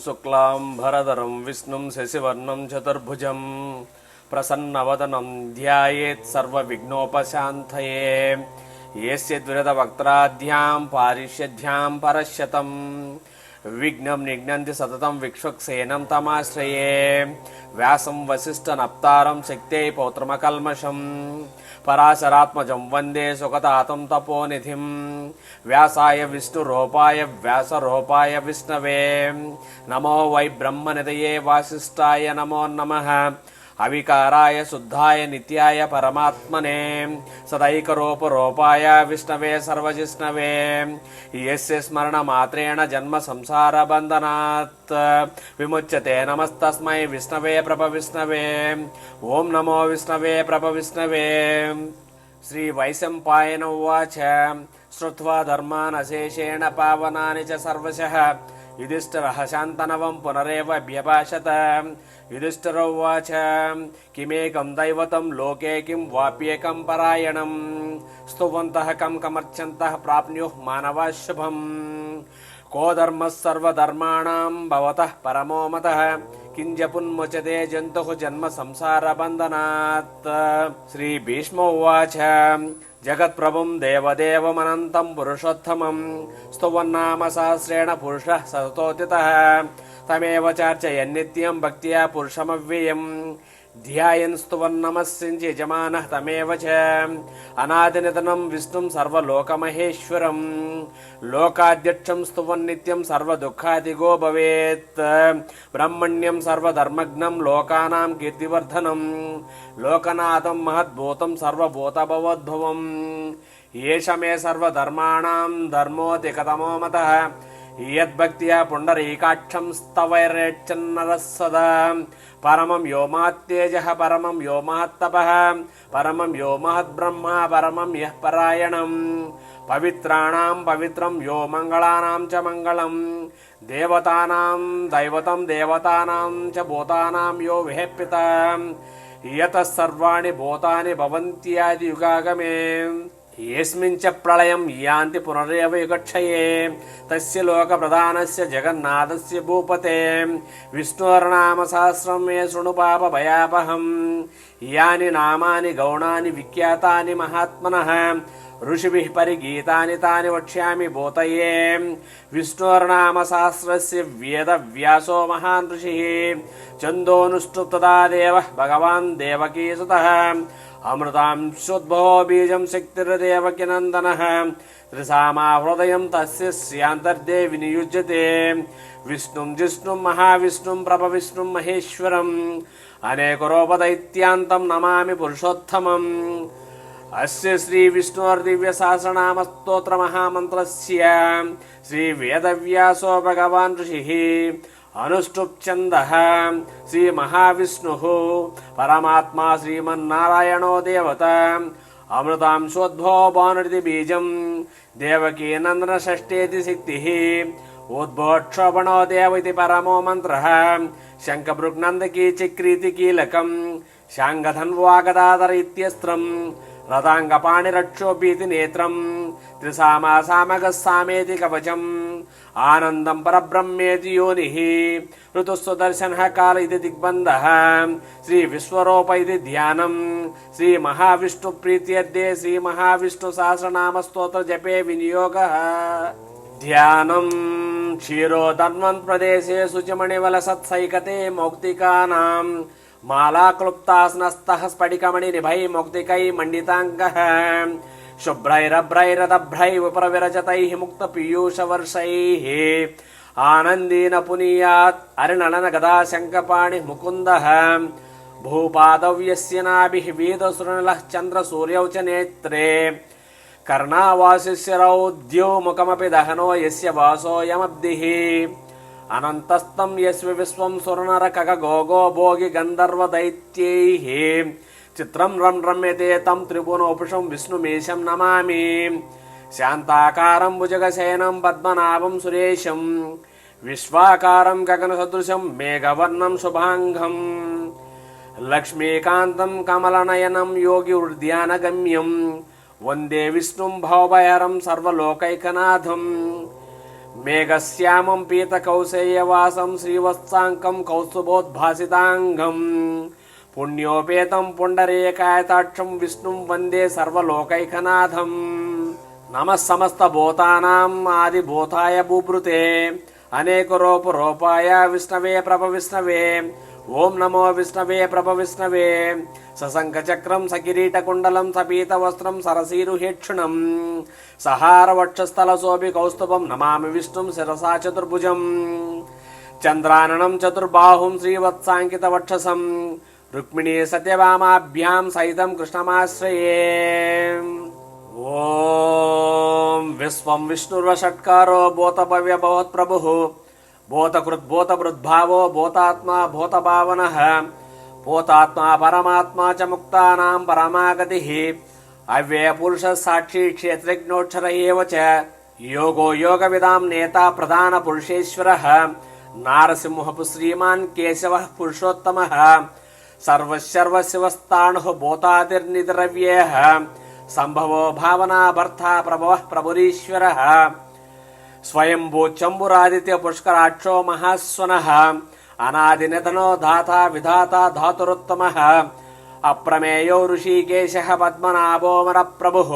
शुक्लांबरधरं विष्णुं शशिवर्णं चतुर्भुजं प्रसन्नवदनं ध्यायेत् सर्वविघ्नोपशान्तये। यस्य द्विरदवक्त्राद्यां पारिष्यद्यां परश्यतं विघ्नं निघ्नन्ति सततं विक्ष्वक्सेनं तमाश्रये। व्यासं वसिष्ठनप्तारं शक्त्यै पौत्रमकल्मषं पराशरात्मजं वन्दे सुखतातं तपोनिधिं। व्यासाय विष्णुरूपाय व्यासरूपाय विष्णवे नमो वै ब्रह्मनिधये वासिष्ठाय नमो नमः। अविकाराय शुद्धाय नित्याय परमात्मने सदैकरूपरूपाय विष्णवे सर्वजिष्णवे। यस्य स्मरणमात्रेण जन्म संसारबन्धनात् विमुच्यते। नमस्तस्मै विष्णवे प्रभविष्णवे। ओं नमो विष्णवे प्रभविष्णवे। श्री वैशंपायन उवाच श्रुत्वा धर्मान् अशेषेण पावनानि च सर्वशः युधिष्ठिरः शान्तनवं पुनरेव व्यभाषत। युधिष्ठिर उवाच किमेकं दैवतं लोके किं वाप्येकं परायणं स्तुवन्तः कं कमर्चन्तः प्राप्नुयुः मानवाः शुभम्। को धर्मः सर्वधर्माणां भवतः परमो मतः किंजपुन्मुच्यते जन्तुः जन्म संसारबन्धनात्। श्री भीष्म उवाच जगत्प्रभुं देवदेवमनन्तं पुरुषोत्तमं स्तुवन्नाम सहस्रेण पुरुषः सततोत्थितः तमेव चार्चयन्नित्यं भक्त्या पुरुषमव्ययम् ध्यायन् स्तुवन्नमस्सिञ्च यजमानः तमेव च अनादिनिधनं विष्णुं सर्वलोकमहेश्वरं लोकाध्यक्षं स्तुवन्नित्यं सर्वदुःखादिगो भवेत्। ब्रह्मण्यं सर्वधर्मज्ञं लोकानां कीर्तिवर्धनं लोकनाथं महद्भूतं सर्वभूतभवोद्भवम्। एष मे सर्वधर्माणां धर्मोऽधिकतमो मतः यद्भक्त्या पुण्डरीकाक्षं स्तवैरेच्छन्नरः सदा। परमं यो महत्तेजः परमं यो महत्तपः परमं यो महद्ब्रह्मा परमं यः परायणं पवित्राणां पवित्रं यो मङ्गलानां च मङ्गलं देवतानां दैवतं देवतानां च भूतानां यो विहेप्यता यतः सर्वाणि भूतानि भवन्त्यादियुगागमे। यस्मिन् च प्रलयं यान्ति पुनरेव युगक्षये तस्य लोकप्रधानस्य जगन्नाथस्य भूपते विष्णोर्नाम सहस्रं मे शृणु पापभयापहम्। यानि नामानि गौणानि विख्यातानि महात्मनः ऋषिभिः परिगीतानि तानि वक्ष्यामि भूतये। विष्णोर्नाम सहस्रस्य वेदव्यासो महान् ऋषिः छन्दोऽनुष्टुप् तदा देवः भगवान् देवकीसुतः अमृतांशोद्भवो बीजं शक्तिर्देवकीनन्दनः त्रिसामा हृदयं तस्य स्यान्तर्दे विनियुज्यते। विष्णुं जिष्णुं महाविष्णुं प्रभविष्णुं महेश्वरम् अनेकरूपदैत्यान्तं नमामि पुरुषोत्तमम्। अस्य श्री विष्णोर्दिव्यसहस्रनामस्तोत्रमहामन्त्रस्य श्री वेदव्यासो भगवान् ऋषिः अनुष्टुप्छन्दः श्री महाविष्णुः परमात्मा श्रीमन्नारायणो देवता अमृतांशोद्भवो भानुरिति बीजं देवकीनन्दन षष्ठेति शक्तिः उद्भवक्षोभणो देव इति परमो मन्त्रः शङ्खभृग्नन्दकी चक्रीति कीलकं शाङ्गधन्वागदाधर इत्यस्त्रम् रथाङ्गपाणिरक्षोभीति नेत्रं त्रिसामा सामगः सामेति कवचम् आनन्दं परब्रह्मेति योनिः ऋतुस्वदर्शनः काल इति दिग्बन्धः श्री विश्वरूप इति ध्यानं श्री महाविष्णुप्रीत्यर्थे श्री महाविष्णुसहस्रनाम स्तोत्र जपे विनियोगः। ध्यानं क्षीरोधन्वन् प्रदेशे शुचिमणिवलसत्सैकते मौक्तिकानां मालाक्लुप्तास्नस्तः स्फटिकमणिनिभैः मौक्तिकैः मण्डिताङ्गः शुभ्रैरभ्रैरदभ्रैः विप्रविरचतैः मुक्तपीयूषवर्षैः आनन्दीन पुनीयात् अरिनलन गदा शङ्खपाणिः मुकुन्दः भूपादव्यस्य नाभिः वेदसुरनिलः चन्द्रसूर्यौ च नेत्रे कर्णावासिशिरौ द्योमुखमपि दहनो यस्य वासोऽयमब्धिः अनन्तस्तं यस्य विश्वं सुरनरकगोगो भोगि गन्धर्वदैत्यैः चित्रं रं रम्यते तं त्रिभुवनोपुषं विष्णुमीशं नमामि। शान्ताकारं भुजगशयनं पद्मनाभं सुरेशं विश्वाकारं गगनसदृशं मेघवर्णं शुभाङ्गं लक्ष्मीकान्तं कमलनयनं योगिवृद्ध्यानगम्यं वन्दे विष्णुं भवभयहरं सर्वलोकैकनाथं। మేఘశ్యామం పీతకౌశేయవాసం శ్రీవత్సాంకం కౌస్తుభోద్భాసితాంగం పుణ్యోపేతం పుండరీకాయతాక్షం విష్ణుం వందే సర్వలోకైకనాథం నమః సమస్తభూతానాం ఆదిభూతాయ బుభృతే అనేక రూపాయ విష్ణవే ప్రభ విష్ణవే ఓం నమో విష్ణవే ప్రభ విష్ణవే సశంఖచక్రం సకిరీటకుండలం సపీతవస్త్రం సరసీరుహేక్షుణం సహారవక్షస్థలశోభి కౌస్తుభం నమామి విష్ణుం శిరసా చతుర్భుజం చంద్రాననం చతుర్బాహుం శ్రీవత్సాంకితవక్షసం రుక్మిణీ సత్యభామాభ్యాం సహితం కృష్ణమాశ్రయే. ఓం విశ్వం విష్ణుర్వషట్కారో భూతభవ్య భవత్ప్రభుః భూతకృత్ భూతభృద్భావో భూతాత్మా భూతభావనః భూతాత్మా పరమాత్మా చ ముక్తానాం పరమాగతిః అవ్యయపురుష సాక్షి క్షేత్రజ్ఞోక్షర ఏవ చ యోగో యోగవిదాం నేత ప్రధాన పురుషేశ్వరః నారసింహపు శ్రీమాన్ కేశవః పురుషోత్తమః సర్వశర్వశివస్థాణుః భూతాదిర్నిద్రవ్యేః సంభవో భావనా భర్త ప్రభవః ప్రభురీశ్వరః స్వయంభూ చంబురాదిత్య పుష్కరాక్షో మహాస్వనః అనాదినిధనో దాత విధాత ధాతురుత్తమః అప్రమేయో ఋషికేశః పద్మనాభోమర ప్రభుః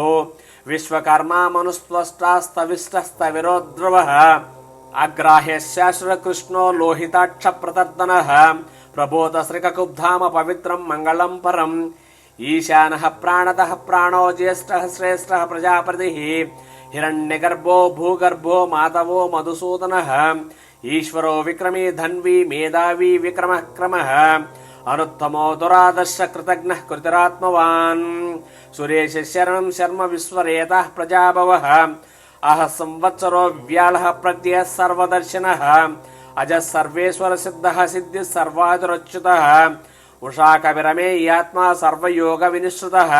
విశ్వకర్మా మనుస్త్వష్టాస్తవిష్టస్తవిరోద్రవః అగ్రాహ్య శాశ్వతకృష్ణో లోహితాక్ష ప్రతర్దనః ప్రబోధ శ్రీకకుబ్ధామ పవిత్రం మంగళం పరం ఈశానః ప్రాణతః ప్రాణో జ్యేష్ఠః శ్రేష్ఠః ప్రజాపతిః హిరణ్యగర్భో భూగర్భో మాధవో మధుసూదనః ఈశ్వరో విక్రమీ ధన్వీ మేధావీ విక్రమః క్రమః అనుత్తమో దురాదర్శ కృతజ్ఞః కృతిరాత్మవాన్ సురేశ శరణం శర్మ విశ్వరేతః ప్రజాభవః అహ సంవత్సరో వ్యాళః ప్రత్యః సర్వదర్శనః అజः సర్వేశ్వర సిద్ధః సిద్ధిः సర్వాదురచ్యుతః ఉషా కవిరమేయాత్మా సర్వయోగ వినిశ్రుతః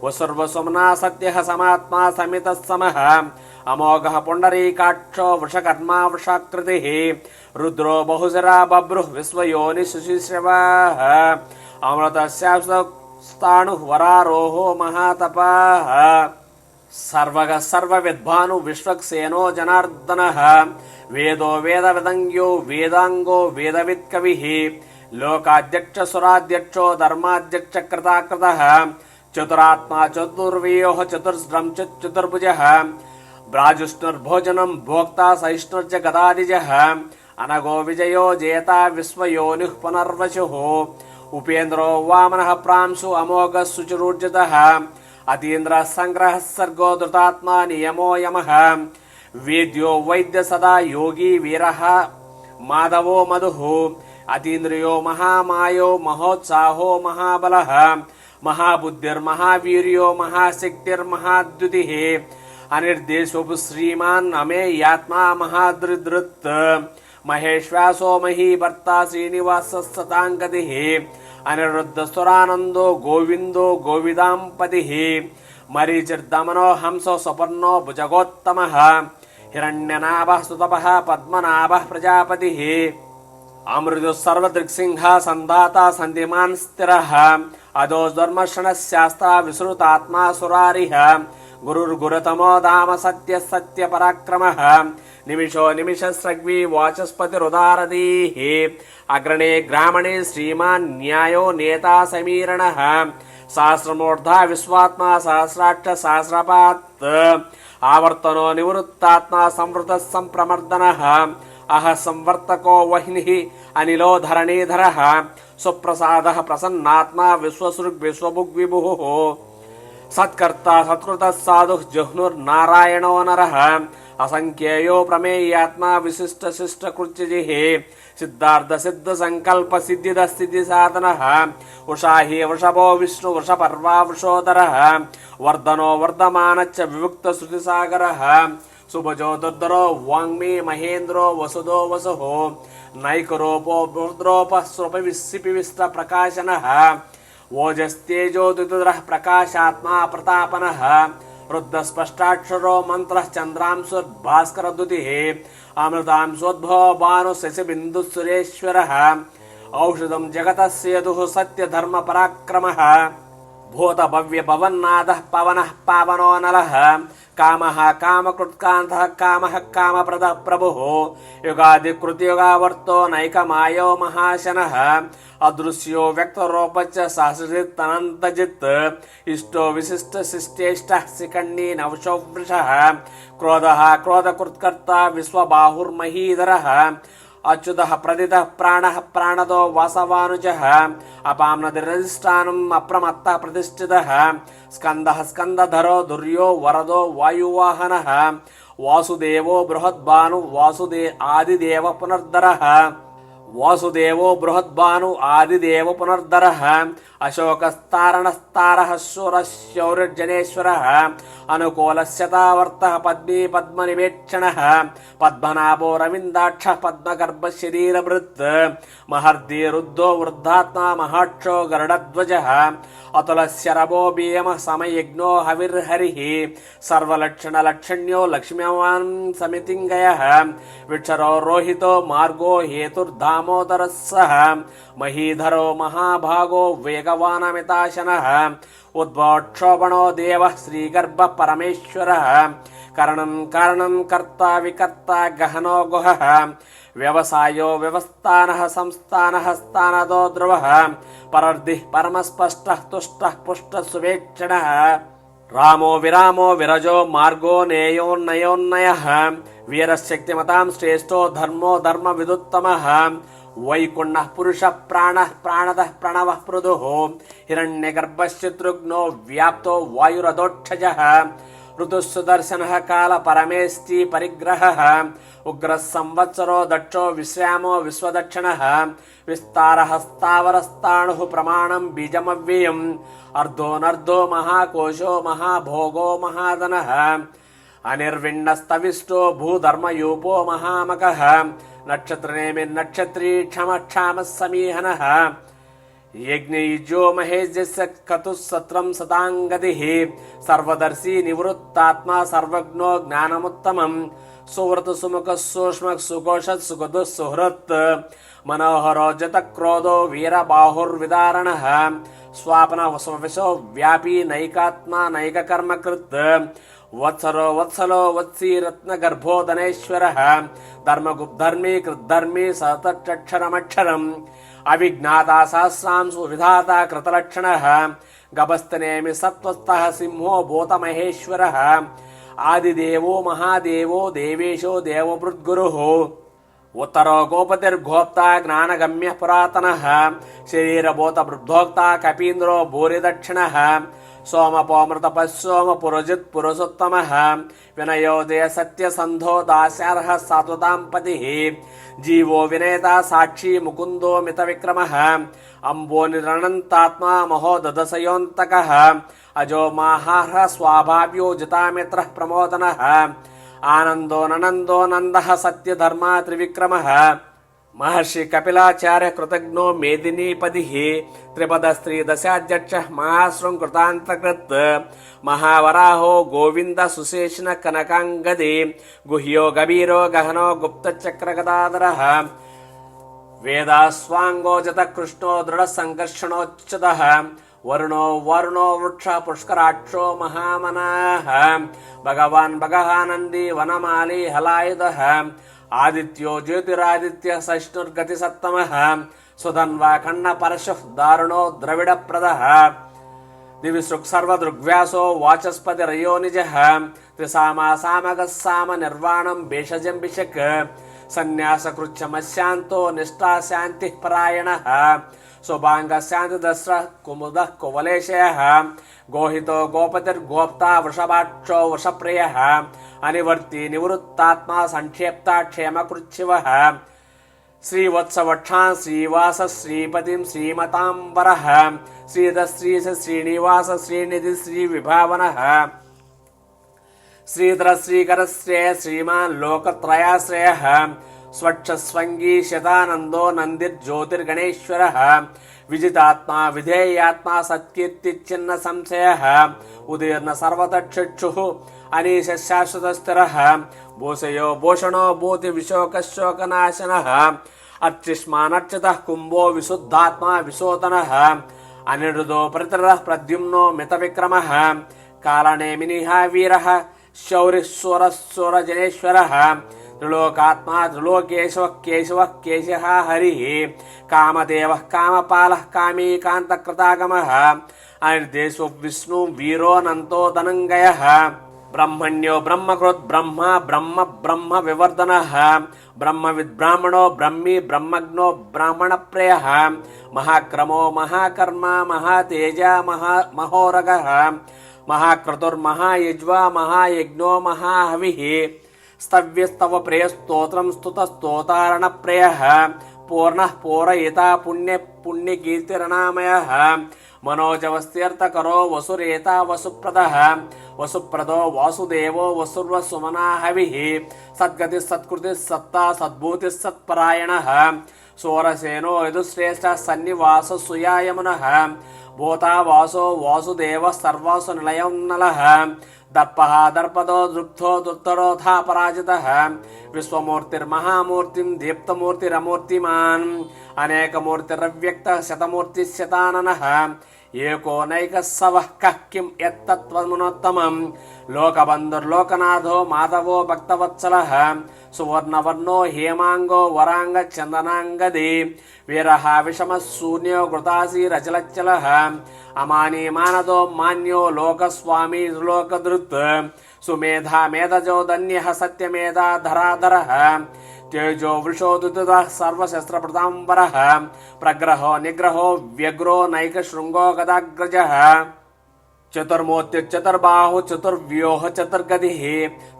వసుర్వసుమ్నా సత్యః సమాత్మా సమితః సమః అమోఘః పుండరీకాక్షో వృషకర్మా వృషాకృతిః రుద్రో బహుశరా బభ్రుః విశ్వయోని సుశిశ్రవః అమృతశాశ్వతాణుః వరారోహో మహాతపః సర్వగః సర్వవిద్వాను విశ్వక్సేనో జనార్దనః వేదో వేదవిదంగ్యో వేదాంగో వేదవిత్కవిః లోకాధ్యక్ష సురాధ్యక్షో ధర్మాధ్యక్ష కృతాకృతః చతురాత్మా చతుర్వ్యూహ చతుర్స్రం చతుర్భుజః భ్రాజుష్ణుర్భోజనం భోక్తా సహిష్ణుర్చ గదాదిజః అనగో విజయో జేత విశ్వయోనిః పునర్వశుః ఉపేంద్రో వామనః ప్రాంశు అమోఘః శుచిరూర్జితః అతీంద్ర సంగ్రహ సర్గో ధృతాత్మా నియమో యమః వేద్యో వైద్య సదా యోగి వీరః మాధవో మధుః అతీంద్రియో మహామాయో మహోత్సాహో మహాబలః మహాబుద్ధిర్మహావీర్యో మహాశక్తిర్మహాద్యుతిః అనిర్దేశోపు శ్రీమాన్ అమేయాత్మా మహాదృదృత్ మహేశ్వాసో మహీభర్త శ్రీనివాస సతాంగతిః అనిరుద్ధ సురానందో గోవిందో గోవిదాంపతిః మరీచిర్దమనో హంసో సపర్ణో భుజగోత్తమః హిరణ్యనాభః సుతపః పద్మనాభః ప్రజాపతిః అమృదు సర్వదృక్సింహ సందాత సంధిమాన్ స్థిరః అదో ధర్మర్షణశాస్త్ర విసృతాత్మా సురారిః గురుర్గురుతమో ధామ సత్య సత్య పరాక్రమః నిమిషో నిమిషస్రగ్వి వాచస్పతిరుదారదీః అగ్రణే గ్రామణే శ్రీమాన్ న్యాయో నేతా సమీరణః సహస్రమూర్ధా విశ్వాత్మా సహస్రాక్ష సహస్రపాత్ ఆవర్తనో నివృత్తాత్మా సంవృత సంప్రమర్దనః అహ సంవర్తకో వహ్నిః అనిలో ధరణీధరః సుప్రసాదః ప్రసన్నాత్మా విశ్వసృగ్ విశ్వభుగ్ విభుః సత్కర్త సత్కృత సాధుః జహ్నుర్నారాయణో నరః అసంఖ్యేయో ప్రమేయాత్మా విశిష్ట శిష్ట కృత్యజిః సిద్ధార్థ సిద్ధ సంకల్ప సిద్ధిద స్థితి సాధనః ఉషాహి వృషభో విష్ణు వృషపర్వా వృషోదరః వర్ధనో వర్ధమానచ్చ విముక్త శృతిసాగరః సుభజో దుర్ధరో వాంగ్మీ మహేంద్రో వసుదో వసుః నైకరూపో రుద్రోపస్వపవిసిపివిష్ట ప్రకాశనః ఓజస్తేజోదితురః ప్రకాశాత్మా ప్రతాపనః రుద్ధ స్పష్టాక్షరో మంత్రః చంద్రాంశుర్భాస్కరద్యుతిః అమృతాంశోద్భవ భాను శశిబిందు సురేశ్వరః ఔషధం జగతః సేతుః సత్యధర్మ పరాక్రమః భూత భవ్య భవన్నాథః పవనః పావనో నలః కామః కామకృత్కాంతః కామః కామప్రదః ప్రభుః యుగాదికృతియుగావర్తో నైకమాయో మహాశనః అదృశ్యో వ్యక్తరూపచ్చ సహస్రజిత్ అనంతజిత్ ఇష్టో విశిష్ట శిష్టేష్ట శిఖండీ నవశో వృషః క్రోధః క్రోధకృత్కర్త విశ్వబాహుర్మహీధరః అచ్యుతః ప్రదితః ప్రాణః ప్రాణదో వాసవానుజః అపాంనదిరధిష్టానం అప్రమత్తః ప్రతిష్ఠితః స్కందః స్కందధరో దుర్యో వరదో వాయువాహనః వాసుదేవో బృహద్భాను ఆదిదేవ పునర్ధరః వాసుదేవో బృహద్భాను ఆదిదేవ పునర్ధరః అశోకస్తారణస్తారః శూరశౌర్యజనేశ్వరః అనుకూలశ్యతావర్తః పద్మీ పద్మనివేక్షణః పద్మనాభో రవిందాక్షః పద్మగర్భశరీరభృత్ మహర్ది రుద్ధో వృద్ధాత్మా మహాక్షో గరుడధ్వజః అతులశరభో భీమః సమయజ్ఞో హవిర్హరిః సర్వలక్షణలక్షణ్యో లక్ష్మ్యవాన్ సమితింగయః విక్షరో రోహితో మార్గో హేతుర్ధామోదరः సః మహీధరో మహాభాగో వేగవానమితాశనః ఉద్భవక్షోభణో దేవః శ్రీగర్భ పరమేశ్వరः కరణం కారణం కర్త వికర్త గహనో గుహః వ్యవసాయో వ్యవస్థానః సంస్థానః స్థానదో ధ్రువః పరర్ధిః పరమస్పష్టః తుష్టః పుష్టః సువేక్షణః రామో విరామో విరజో మార్గో నేయోన్నయోన్నయః వీరశక్తిమతాం శ్రేష్టో ధర్మో ధర్మ విదుత్తమః వైకుంఠః పురుష ప్రాణః ప్రాణదః ప్రణవః పృథుః హిరణ్యగర్భశత్రుఘ్నో వ్యాప్తో వాయురదోక్షజః ఋతుసుదర్శనః కాల పరమేష్టి పరిగ్రహः ఉగ్రः సంవత్సరో దక్షో విశ్రామో విశ్వదక్షిణः విస్తారः స్థావరస్థాణుః ప్రమాణం బీజమవ్యయం అర్ధోనర్ధో మహాకోశో మహాభోగో మహాధనః అనిర్విణ్ణస్తవిష్టో భూధర్మయూపో మహామకః నక్షత్రనేమిర్నక్షత్రీ క్షమక్షామः సమీహనः యజ్ఞయుజో మహేజస్య కతుస్సత్రం సతాంగతిః సర్వదర్శీ నివృత్తాత్మా సర్వజ్ఞో జ్ఞానముత్తమం సువ్రత సుముఖ సూక్ష్మ సుఘోష సుగదు సుహృత్ మనోహరో జతక్రోధో వీరబాహుర్విదారణః స్వాపన వశో వ్యాపీ నైకాత్మా నైకకర్మకృత్ వత్సరో వత్సలో వత్సీ రత్నగర్భోదనేశ్వరః ధర్మగుప్ధర్మీ కృద్ధర్మీ సతక్షరమక్షరం అవిజ్ఞాతా సహస్రాంశు విధాత కృతలక్షణః గభస్తనేమి సత్వస్థః సింహో భూతమహేశ్వరः ఆదిదేవో మహాదేవో దేవేశో దేవభృద్గురుః ఉత్తరో గోపతిర్గోప్తా జ్ఞానగమ్య పురాతనః శరీరభూత బృద్ధోక్త కపీంద్రో భూరిదక్షిణః సోమపోమృతపశోమ పురజిత్ పురుషోత్తమః వినయోదయ సత్యసంధో దాస్యార్హ సాత్వతాంపతిః జీవో వినేత సాక్షి ముకుందో మిత విక్రమః అంబో నిరణంతాత్మా మహోదదశయోంతకః అజో మాహార్హ స్వాభావ్యో జితామిత్రః ప్రమోదనః ఆనందో ననందో నందః సత్యధర్మా త్రివిక్రమః మహర్షి కపిలాచార్య కృతజ్ఞో మేదినీపదిః త్రిపద స్త్రీ దశాధ్యక్ష మహాశృంకృతాంతకృత్ మహావరాహో గోవింద సుశేషణ కనకాంగది గుహ్యో గభీరో గహనో గుప్తచక్రగదాధరః వేదాస్వాంగో జత కృష్ణో దృఢ సంకర్షణోచ్యుతః వరుణో వృక్ష పుష్కరాక్షో మహామనాః భగవాన్ భగహానంది వనమాలి హలాయుధః ఆదిత్యో జ్యోతిరాదిత్య సహిష్ణుర్గతి సత్తమః సుధన్వా ఖండ పరశుః దారుణో ద్రవిడప్రదః దివిసృక్ సర్వదృగ్వ్యాసో వాచస్పతి రయో నిజః త్రిసామా సామగः సామ నిర్వాణం భేషజం బిషక్ సన్యాసకృచ్ఛమశాంతో నిష్ఠా శాంతిః పరాయణః శుభాంగ శాంతి దస్ర కుముదః కువలేశయః గోహితో గోపతిర్గోప్తా వృషభాక్షో వృషప్రియః అనివర్తి నివృత్తాత్మా సంక్షేప్త క్షేమకృచ్ఛివః శ్రీవత్సవక్షాన్ శ్రీవాస శ్రీపతిం శ్రీమతాంబరః శ్రీధశ్రీశ శ్రీనివాస శ్రీనిధి శ్రీవిభావనః శ్రీధర శ్రీకర శ్రేయ శ్రీమాన్ లోకత్రయాశ్రయః స్వచ్ఛస్వంగీ శతానందో నందిర్జ్యోతిర్గణేశ్వరః విజితాత్మా విధేయాత్మా సత్కీర్తిచ్చిన్న సంశయః ఉదీర్ణ సర్వతక్షుః అనీశ శాశ్వత స్థిరః భూషయో భూషణో భూతి విశోకశోకనాశనః అర్చిష్మానర్చితః కుంభో విశుద్ధాత్మా విశోధనః అనిరుదో ప్రతిరః ప్రద్యుమ్నో మిత విక్రమః కాలనేమినిహ వీరః शौरिः त्रिलोकात्मा त्रिलोकेशवः केशवः केशः हरिः कामदेवः कामपालः कामीकान्तकृतागमः अनिर्देशो विष्णु वीरोऽनन्तो धनञ्जयः ब्रह्मण्यो ब्रह्मकृत् ब्रह्म ब्रह्म ब्रह्म विवर्धनः ब्रह्मविद् ब्राह्मणो ब्रह्मी ब्रह्मज्ञो ब्राह्मणप्रियः महाक्रमो महाकर्मा महातेज महोरगः महाक्रतुर्महायज्वा महायज्ञो महाहविः स्तव्यस्तव प्रियस्तोत्रं स्तुतस्तोतारणप्रियः पूर्णः पूरयिता पुण्य पुण्यकीर्तिरनामयः मनोजवस्त्यर्थकरो वसुरेता वसुप्रदः वसुप्रदो वासुदेवो वसुर्वसुमनाहविः सद्गतिः सत्कृतिः सत्ता सद्भूतिः सत्परायणः सोरसेनो यदुश्रेष्ठः सन्निवासो सुयायमुनः भूता वासो वासुदेवः सर्वासु निलयं नलः दर्पः दर्पदो दृप्तो दुर्तरोधा पराजितः विश्वमूर्तिर्महामूर्तिं दीप्तमूर्तिरमूर्तिमान् अनेकमूर्तिरव्यक्तः शतमूर्तिशताननः एको नैकः सवः कः किं यत्तत्त्वमुनोत्तमं लोकबन्धुर्लोकनाथो माधवो भक्तवत्सलः सुवर्णवर्णो हेमांगो वरांगचंदनांगदी वीरः विषमः शून्यो घृतासीरचलच्चलः अमानी मानदो मान्यो लोकस्वामी लोकधृत् सुमेधा मेधजो धन्यः सत्यमेधा धराधरः तेजो वृषोदुतः सर्वशस्त्रप्रताम्बरः प्रग्रहो निग्रहो व्यग्रो नैकशृङ्गो गदाग्रजः चतुर्मूर्ति चतुर्बाहु चतुर्व्यूह चतुर्गतिः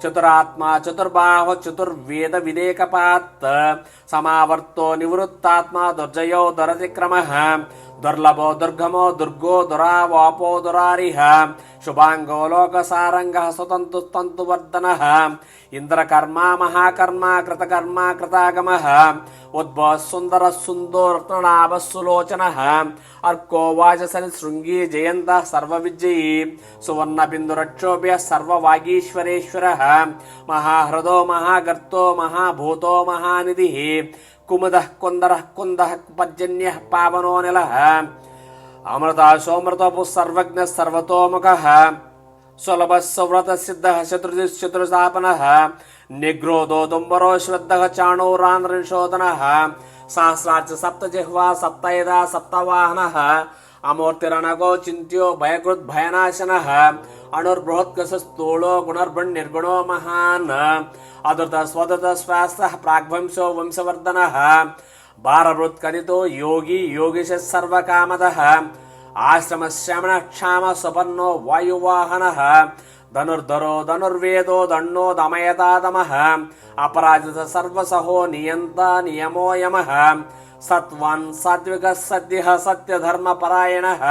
चतुरात्मा चतुर्बाहु चतुर्वेद विदेकपात् समावर्तो निवृत्तात्मा दुर्जयो दुरतिक्रमः दुर्लभो दुर्गमो दुर्गो दुरावापो दुरारिः शुभांगो लोकसारंगः स्वतन्तुस्तन्तुवर्धनः इंद्रकर्मा महाकर्मा कृतकर्मा कृतागमः उद्भवः सुंदरः सुन्दोरत्ननाभः सुलोचनः अर्को वाचसनि शृंगी जयन्तः सर्वविजयी सुवर्णबिन्दुरक्षोभ्यः सर्ववागीश्वरेश्वरः महाहृदो महागर्तो महाभूतो महानिधिः कुमुदः कुन्दरः कुन्दः पर्जन्यः पावनो निलः अमृता सोमृतोऽपुः सर्वज्ञः सर्वतोमुखः सुलभः सुव्रतः सिद्धः चतुर्दिश्चतुर्स्थापनः निग्रोधो दुम्बरो श्रद्धः चाणूरान्ध्रनिशोधनः सहस्रार्च सप्तजिह्वा सप्तयदा सप्तवाहनः अमूर्तिरणगो चिन्त्यो भयकृत् भयनाशनः अणुर्बृहत्कसस्थूलो गुणर्भण्निर्गुणो महान् अदृत स्वदत स्वास्थः प्राग्वंशो वंशवर्धनः भारभृत्कथितो योगी योगिशः सर्वकामदः आश्रमश्रमणः क्षाम सुपर्णो वायुवाहनः धनुर्धरो धनुर्वेदो दण्डो दमयतादमः अपराजित सर्वसहो नियन्ता नियमो यमः सत्वान् सात्विकः सद्यः सत्यधर्मपरायणः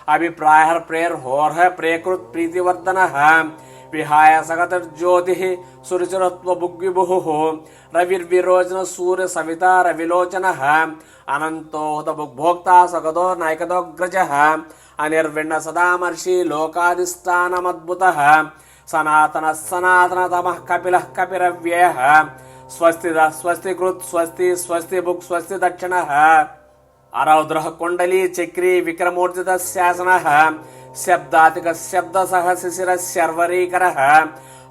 अभिप्रायः प्रेर्होर्ह प्रेकृत् प्रीतिवर्धनः विहाय सगतिर्ज्योतिः सुरचरत्वभुग्विभुः रविर्विरोचन सूर्य सविता रविलोचनः अनन्तो हुतभुग्भोक्ता सगतो नायकदोग्रजः अनिर्विण्ण सदामर्षि लोकाधिष्ठानमद्भुतः सनातनः सनातनतमः कपिलः कपिरव्ययः स्वस्तिदः स्वस्तिकृत् स्वस्ति स्वस्तिभुक् स्वस्ति दक्षिणः अरौद्रः कुण्डली चक्री विक्रमोर्जितः शासनः शब्दातिकः शब्दसः शिशिरः शर्वरीकरः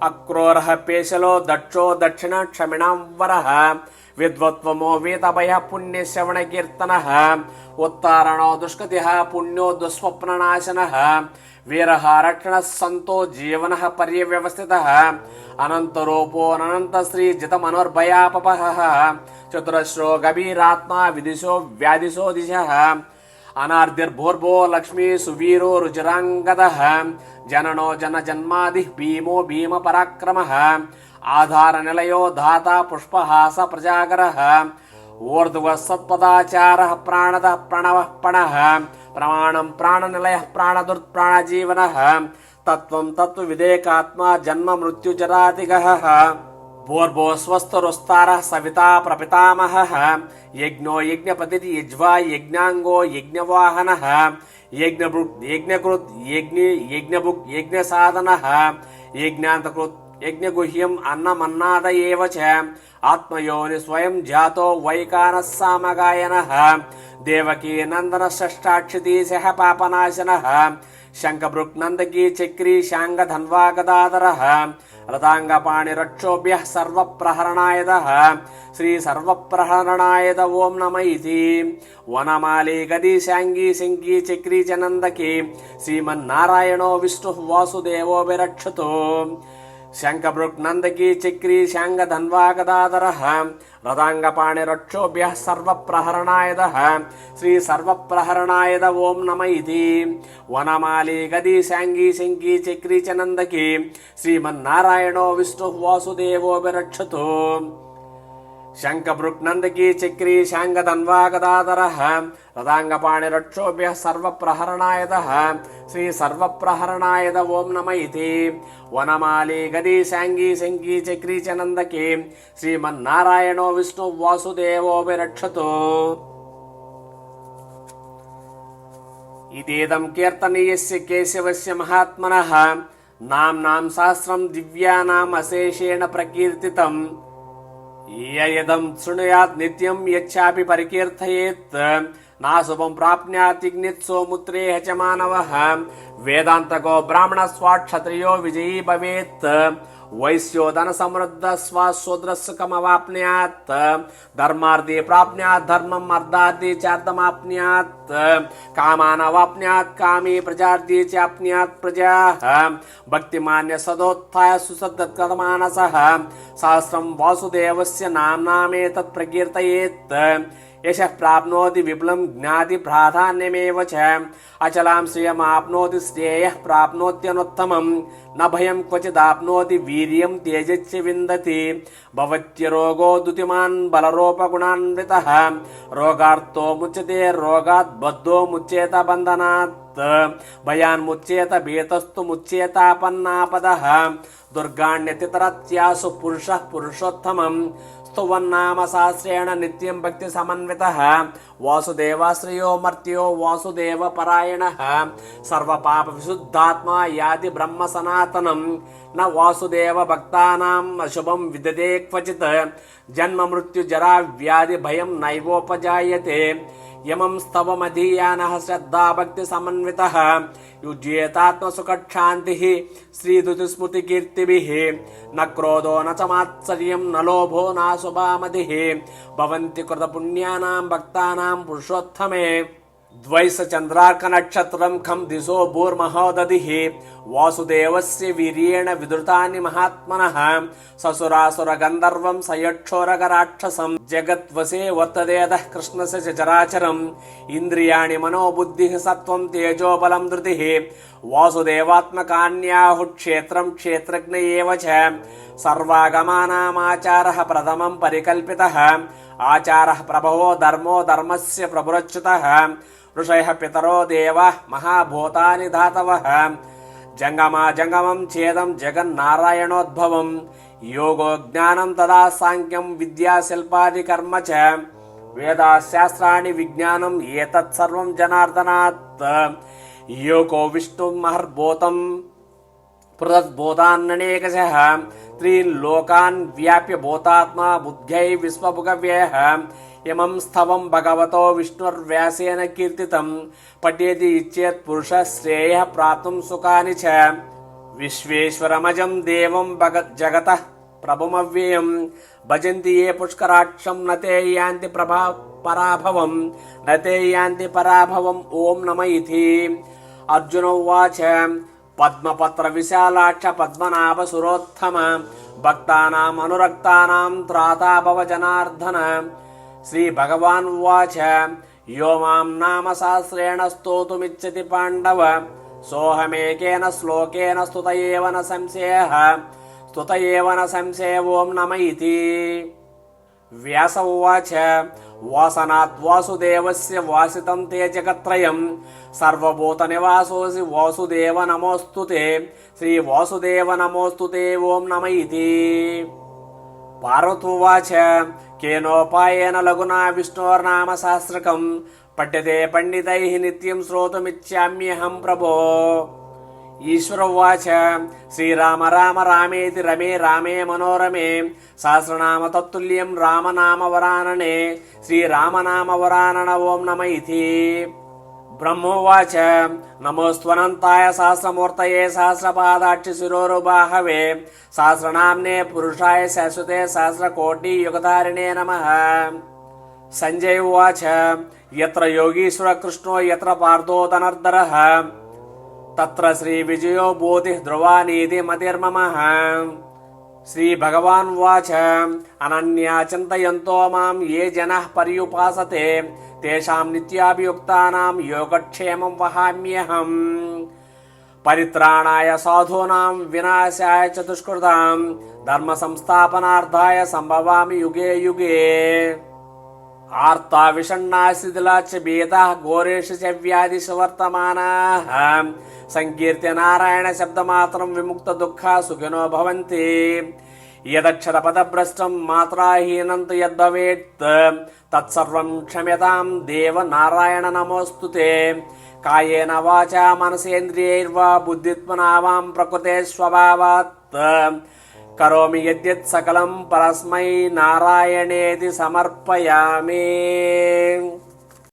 अक्रूरः पेशलो दक्षो दक्षिण क्षमिणांवरः विद्वत्वमो वेदभयः पुण्यश्रवणकीर्तनः उत्तारणो दुष्कृतिः पुण्यो दुःस्वप्ननाशनः वीरः रक्षणः सन्तो जीवनः पर्यव्यवस्थितः अनन्तरूपो अनन्तश्रीजितमनुर्भयापहः चतुरश्रो गभीरात्मा विदिशो व्यादिशो दिशः अनार्दिर्भूर्भो लक्ष्मी सुवीरो रुचिरांगदः जननो जन जन्मादिः भीमो भीम पराक्रमः आधार निलयो धाता पुष्पहास प्रजागरः ऊर्ध्वः सत्पदाचारः प्राणदः प्रणवः पणः प्रमाणं प्राणनिलयः प्राणदुर् प्राणजीवनः तत्त्वं तत्त्वविदेकात्मा जन्म मृत्युजरातिगः भूर्भो स्वस्तरुस्तारः सविता प्रपितामहः यज्ञो यज्ञपतिः यज्वा यज्ञांगो यज्ञवाहनः यज्ञभुक् यज्ञकृत् यज्ञभुक् यज्ञसाधनः यज्ञान्तकृत् यज्ञगुह्यम् अन्नमन्नाद एव च आत्मयोनि स्वयं जातो वैकानः सामगायनः देवकी नन्दन षष्ठाक्षितीशः पापनाशनः శంఖభృక్నందకీ చక్రీ శాంగ ధన్వా గదాధరః రతాంగపాణిరక్షోభ్యః సర్వప్రహరణాయదః శ్రీ సర్వప్రహరణాయద ఓం నమ ఇతి వనమాలి గది శాంగీ శంకీ చక్రీ చ నందకీ శ్రీమన్నారాయణో విష్ణు వాసుదేవో విరక్షతో శంఖభృక్నందకీ చక్రీ శాంగ ధన్వా గదాధరః రథాంగపాణిరక్షోభ్యః సర్వప్రహరణాయదః శ్రీ సర్వప్రహరణాయద ఓం నమ ఇతి వనమాలి గది శాంగీ శంకీ చక్రీ చ నందకీ శ్రీమన్నారాయణో విష్ణు వాసుదేవో విరక్షతో శంఖభృక్నందకీ చక్రీ శాంగ ధన్వా గదాధరః రథాంగపాణిరక్షోభ్యః సర్వప్రహరణాయదః శ్రీ సర్వప్రహరణాయద ఓం నమ ఇతి వనమాలి గది శాంగీ శంకీ చక్రీ చ నందకీ శ్రీమన్నారాయణో విష్ణు వాసుదేవో విరక్షతో ఇదేదం కీర్తనీయస్య కేశవస్య మహాత్మనః నామ్నాం సహస్రం దివ్యానాం అశేషేణ ప్రకీర్తితం యదం శృణుయాత్ నిత్యం యచ్చాపి పరికీర్తయేత్ నా శుభం ప్రాప్న్యాతిగ్నిత్ సోముత్రేహ చ మానవః వేదాంతకో బ్రాహ్మణ స్వాక్షత్రియో విజయీ భవేత్ వైశ్యో ధన సమృద్ధ స్వాశూద్రసుఖమవాప్నుయాత్ ధర్మార్థి ప్రాప్నుయాత్ ధర్మం అర్థార్థి చార్థమాప్నుయాత్ కామానవాప్నుయాత్ కామీ ప్రజార్థి చాప్నుయాత్ ప్రజాః భక్తిమాన్య సదోత్థాయ సుసద్దత్కృతమానసః సహస్రం వాసుదేవస్య నామ్నామేతత్ ప్రకీర్తయేత్ యశః ప్రాప్నోతి విపులం జ్ఞాతి ప్రాధాన్యమేవ చ అచలాం శ్రియమాప్నోతి శ్రేయః ప్రాప్నోత్యనుత్తమం న భయం క్వచిదాప్నోతి వీర్యం తేజశ్చ విందతి భవత్యరోగో దుతిమాన్ బలరూపగుణాన్వితః రోగార్తో ముచ్యతే రోగాత్ బద్ధో ముచ్యేత బంధనాత్ భయాన్ముచ్యేత భీతస్తు ముచ్యేతాపన్నాపదః దుర్గాణ్యతితరత్యాసు పురుషః పురుషోత్తమం స్తువన్నామ సహస్రేణ నిత్యం భక్తి సమన్వితః వాసుదేవాశ్రయో మర్త్యో వాసుదేవ పరాయణః సర్వపాప విశుద్ధాత్మా యాతి బ్రహ్మ సనాతనం న వాసుదేవ భక్తానాం అశుభం విదదే క్వచిత్ జన్మ మృత్యు జరా వ్యాధి భయం నైవోపజాయతే యమం స్తవమధీయానః శ్రద్ధా భక్తి సమన్వితః యుజ్యేతాత్మసుఖక్షాంతిః శ్రీదుతిస్మృతికీర్తిభిః న క్రోధో న చ మాత్సర్యం న లోభో నాశుభామతిః భవంతి కృతపుణ్యానాం భక్తానాం పురుషోత్తమే ద్వైస చంద్రార్క నక్షత్రం ఖం దిశో భూర్మహోదధిః వాసుదేవస్య వీర్యేణ విధృతాని మహాత్మనః ససురాసుర గంధర్వం సయక్షోరగ రాక్షసం జగద్వసే వర్తదేదః కృష్ణస్య చరాచరం ఇంద్రియాణి మనోబుద్ధిః సత్వం తేజోబలం ధృతిః వాసుదేవాత్మకాన్యాహు క్షేత్రం క్షేత్రజ్ఞ ఏవ చ సర్వాగమానామాచారః ప్రథమం పరికల్పితః ఆచారః ప్రభవో ధర్మో ధర్మస్య ప్రభురచ్యుతః ఋషయః పితరో దేవాః మహాభూతాని ధాతవః జంగమా జంగమం ఛేదం జగన్నారాయణోద్భవం యోగో జ్ఞానం తదా సాంఖ్యం విద్యా శిల్పాది కర్మ చ వేదాశాస్త్రాణి విజ్ఞానం ఏతత్ సర్వం జనార్దనాత్ యోగో విష్ణుం మహర్భూతం పృథద్భూతాన్ననేకశః త్రీన్ లోకాన్ వ్యాప్య భూతాత్మా బుద్ధ్యై విశ్వభుగవ్యయః ఇమం స్థవం భగవతో విష్ణుర్వ్యాసేన కీర్తితం పఠ్యేతి ఇచ్చేత్ పురుష శ్రేయః ప్రాప్తుం సుఖాని చ విశ్వేశ్వరమజం దేవం జగతః ప్రభుమవ్యయం భజంతి ఏ పుష్కరాక్షం నతే యాంతి పరాభవం నతే యాంతి పరాభవం ఓం నమ ఇతి అర్జున ఉవాచ పద్మపత్ర విశాలాక్ష పద్మనాభ సురోత్తమ భక్తానాం అనురక్తానాం త్రాతా భవ జనార్దన శ్రీ భగవాన్ ఉవాచ యో మాం నామ సహస్రేణ స్తోతుమిచ్చతి పాండవ సోహమేకేన శ్లోకేన స్తుత ఏవ న సంశయ ఓం నమ ఇతి వ్యాస ఉవాచ వాసనాత్ వాసుదేవస్య వాసితం తే జగత్రయం సర్వభూత నివాసోసి వాసుదేవ నమోస్తుతే శ్రీ వాసుదేవ నమోస్తుతే ఓం నమ ఇతి పార్వతువాచ కేనోపాయేన లఘునా విష్ణోర్నామ సహస్రకం పఠ్యతే పండితైః నిత్యం శ్రోతుమిచ్చామ్యహం ప్రభో ఈశ్వర ఉవాచ శ్రీరామ రామ రామేతి రమే రామే మనోరమే సహస్రనామ తత్తుల్యం రామనామ వరాననే శ్రీరామనామ వరానన ఓం నమ ఇతి బ్రహ్మోవాచ నమోస్త్వనంతాయ సహస్రమూర్తయే సహస్రపాదాక్షి శిరోరుబాహవే సహస్రనామ్నే పురుషాయ శాశ్వతే సహస్రకోటియుగధారిణే నమః. సంజయ ఉవాచ యత్ర యోగీశ్వర కృష్ణో యత్ర పార్థో ధనుర్ధరః తత్ర శ్రీ విజయో బోధి ధ్రువానీతి మతిర్మమః. శ్రీ భగవాన్ వాచ అనన్యా చింతయంతో మాం ఏ జనః పర్యుపాసతే తేషాం నిత్యాభియుక్తానాం యోగక్షేమం వహామ్యహం. పరిత్రాణాయ సాధూనాం వినాశాయ చ దుష్కృతాం ధర్మ సంస్థాపనార్థాయ సంభవామి యుగే యుగే. ఆర్తా విషణ్ణా శిథిలా చ భీతాః ఘోరేషు చ వ్యాధిషు వర్తమానాః సంకీర్త్య నారాయణ శబ్దమాత్రం విముక్త దుఃఖా సుఖినో భవంతి. యదక్షర పదభ్రష్టం మాత్రాహీనం తు యద్భవేత్ తత్సర్వం క్షమ్యతాం దేవ నారాయణ నమోస్తుతే. కాయేన వాచా మనసేంద్రియైర్వా బుద్ధిత్మనా వాం ప్రకృతే స్వభావాత్ కరోమి యద్యత్ సకలం పరస్మై నారాయణేతి సమర్పయామి.